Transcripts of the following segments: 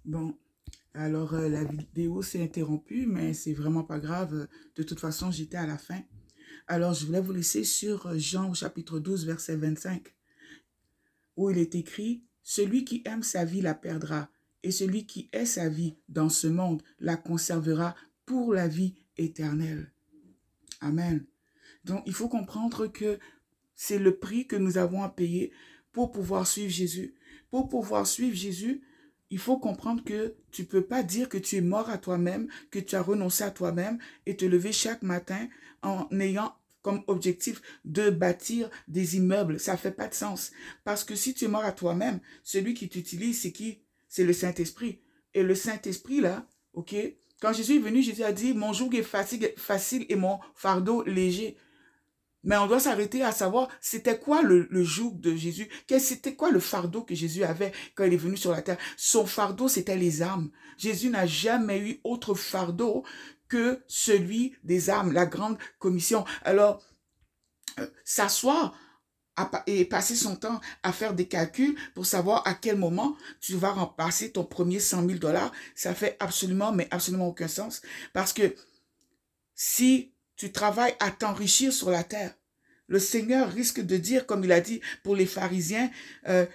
Bon, alors la vidéo s'est interrompue, mais c'est vraiment pas grave. De toute façon, j'étais à la fin. Alors, je voulais vous laisser sur Jean au chapitre 12, verset 25, où il est écrit, « Celui qui aime sa vie la perdra, et celui qui hait sa vie dans ce monde la conservera pour la vie éternelle. » Amen. Donc, il faut comprendre que c'est le prix que nous avons à payer pour pouvoir suivre Jésus. Pour pouvoir suivre Jésus, il faut comprendre que tu ne peux pas dire que tu es mort à toi-même, que tu as renoncé à toi-même et te lever chaque matin en ayant comme objectif de bâtir des immeubles. Ça ne fait pas de sens. Parce que si tu es mort à toi-même, celui qui t'utilise, c'est qui? C'est le Saint-Esprit. Et le Saint-Esprit, là, ok? Quand Jésus est venu, Jésus a dit, mon joug est facile et mon fardeau léger. Mais on doit s'arrêter à savoir c'était quoi le joug de Jésus, c'était quoi le fardeau que Jésus avait quand il est venu sur la terre. Son fardeau, c'était les âmes. Jésus n'a jamais eu autre fardeau que celui des âmes, la grande commission. Alors, s'asseoir et passer son temps à faire des calculs pour savoir à quel moment tu vas remplacer ton premier 100 000 $, ça fait absolument, mais absolument aucun sens. Parce que si tu travailles à t'enrichir sur la terre, le Seigneur risque de dire, comme il a dit pour les pharisiens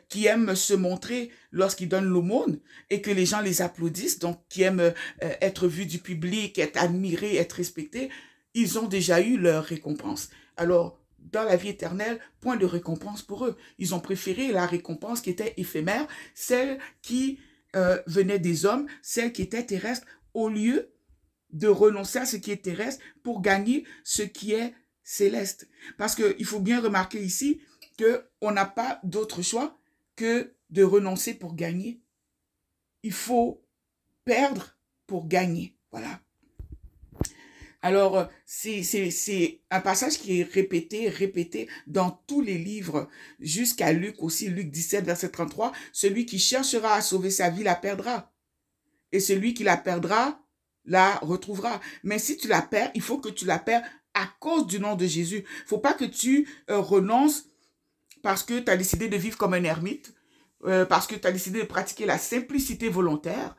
qui aiment se montrer lorsqu'ils donnent l'aumône et que les gens les applaudissent, donc qui aiment être vus du public, être admirés, être respectés, ils ont déjà eu leur récompense. Alors, dans la vie éternelle, point de récompense pour eux. Ils ont préféré la récompense qui était éphémère, celle qui venait des hommes, celle qui était terrestre, au lieu de renoncer à ce qui est terrestre pour gagner ce qui est céleste. Parce qu'il faut bien remarquer ici qu'on n'a pas d'autre choix que de renoncer pour gagner. Il faut perdre pour gagner. Voilà. Alors, c'est un passage qui est répété dans tous les livres, jusqu'à Luc aussi, Luc 17, verset 33. Celui qui cherchera à sauver sa vie la perdra. Et celui qui la perdra la retrouvera. Mais si tu la perds, il faut que tu la perds à cause du nom de Jésus. Il ne faut pas que tu renonces parce que tu as décidé de vivre comme un ermite, parce que tu as décidé de pratiquer la simplicité volontaire.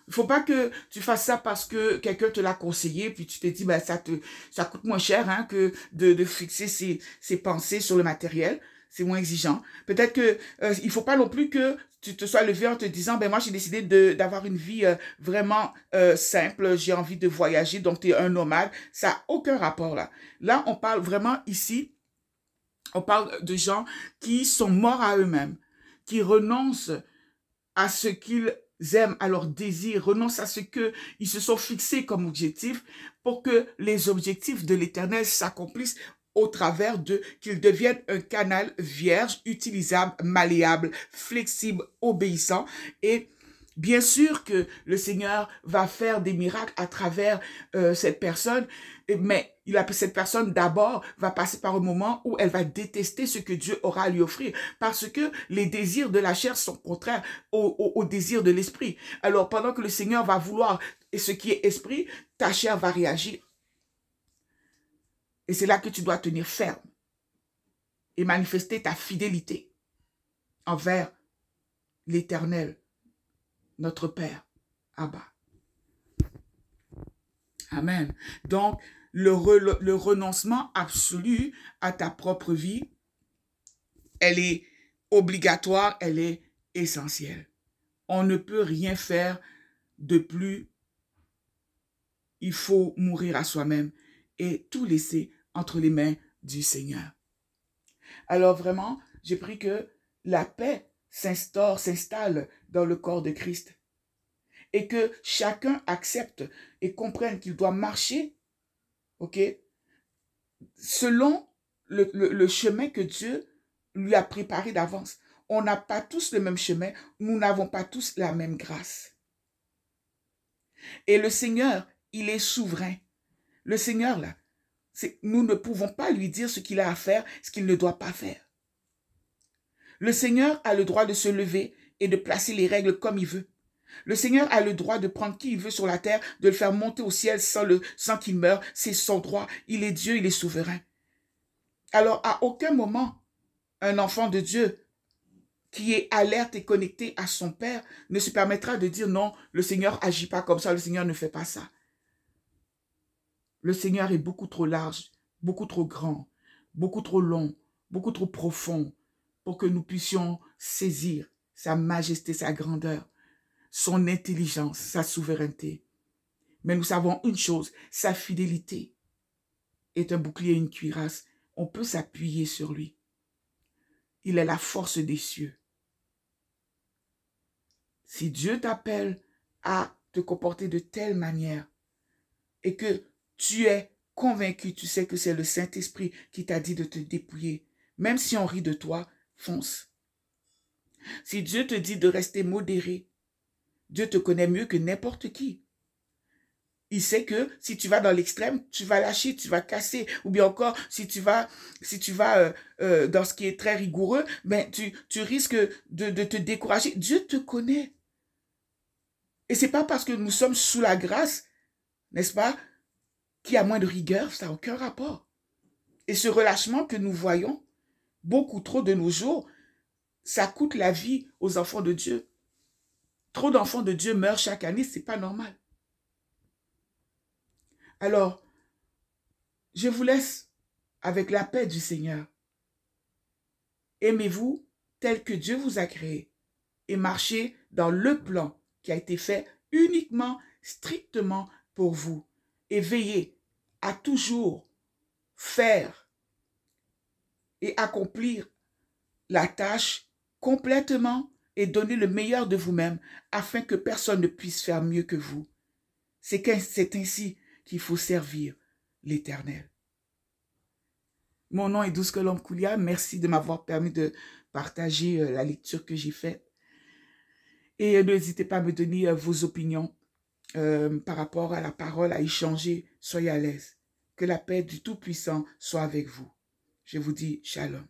Il ne faut pas que tu fasses ça parce que quelqu'un te l'a conseillé, puis tu te dis, ben, ça coûte moins cher hein, que de fixer ses pensées sur le matériel. C'est moins exigeant. Peut-être que il faut pas non plus que tu te sois levé en te disant, ben moi j'ai décidé d'avoir une vie vraiment simple, j'ai envie de voyager, donc tu es un nomade. Ça n'a aucun rapport là. Là, on parle vraiment ici, on parle de gens qui sont morts à eux-mêmes, qui renoncent à ce qu'ils aiment, à leurs désirs, renoncent à ce qu'ils se sont fixés comme objectif pour que les objectifs de l'Éternel s'accomplissent au travers d'eux, qu'ils deviennent un canal vierge, utilisable, malléable, flexible, obéissant. Et bien sûr que le Seigneur va faire des miracles à travers cette personne, mais cette personne d'abord va passer par un moment où elle va détester ce que Dieu aura à lui offrir, parce que les désirs de la chair sont contraires aux désirs de l'esprit. Alors pendant que le Seigneur va vouloir ce qui est esprit, ta chair va réagir. Et c'est là que tu dois tenir ferme et manifester ta fidélité envers l'Éternel, notre Père, Abba. Amen. Donc, le renoncement absolu à ta propre vie, elle est obligatoire, elle est essentielle. On ne peut rien faire de plus. Il faut mourir à soi-même et tout laisser entre les mains du Seigneur. Alors vraiment, j'ai pris que la paix s'installe dans le corps de Christ et que chacun accepte et comprenne qu'il doit marcher, ok, selon le chemin que Dieu lui a préparé d'avance. On n'a pas tous le même chemin, nous n'avons pas tous la même grâce. Et le Seigneur, il est souverain. Le Seigneur, là, nous ne pouvons pas lui dire ce qu'il a à faire, ce qu'il ne doit pas faire. Le Seigneur a le droit de se lever et de placer les règles comme il veut. Le Seigneur a le droit de prendre qui il veut sur la terre, de le faire monter au ciel sans qu'il meure. C'est son droit. Il est Dieu, il est souverain. Alors, à aucun moment, un enfant de Dieu qui est alerte et connecté à son Père, ne se permettra de dire non, le Seigneur agit pas comme ça, le Seigneur ne fait pas ça. Le Seigneur est beaucoup trop large, beaucoup trop grand, beaucoup trop long, beaucoup trop profond pour que nous puissions saisir sa majesté, sa grandeur, son intelligence, sa souveraineté. Mais nous savons une chose, sa fidélité est un bouclier et une cuirasse. On peut s'appuyer sur lui. Il est la force des cieux. Si Dieu t'appelle à te comporter de telle manière et que tu es convaincu, tu sais que c'est le Saint-Esprit qui t'a dit de te dépouiller, même si on rit de toi, fonce. Si Dieu te dit de rester modéré, Dieu te connaît mieux que n'importe qui. Il sait que si tu vas dans l'extrême, tu vas lâcher, tu vas casser. Ou bien encore, si tu vas dans ce qui est très rigoureux, ben, tu risques de te décourager. Dieu te connaît. Et ce n'est pas parce que nous sommes sous la grâce, n'est-ce pas, qu'il y a moins de rigueur, ça n'a aucun rapport. Et ce relâchement que nous voyons, beaucoup trop de nos jours, ça coûte la vie aux enfants de Dieu. Trop d'enfants de Dieu meurent chaque année, ce n'est pas normal. Alors, je vous laisse avec la paix du Seigneur. Aimez-vous tel que Dieu vous a créé et marchez dans le plan qui a été fait uniquement, strictement pour vous. Et veillez à toujours faire et accomplir la tâche complètement et donner le meilleur de vous-même afin que personne ne puisse faire mieux que vous. C'est ainsi qu'il faut servir l'Éternel. Mon nom est Douce Koulia. Merci de m'avoir permis de partager la lecture que j'ai faite. Et n'hésitez pas à me donner vos opinions par rapport à la parole, à échanger. Soyez à l'aise. Que la paix du Tout-Puissant soit avec vous. Je vous dis shalom.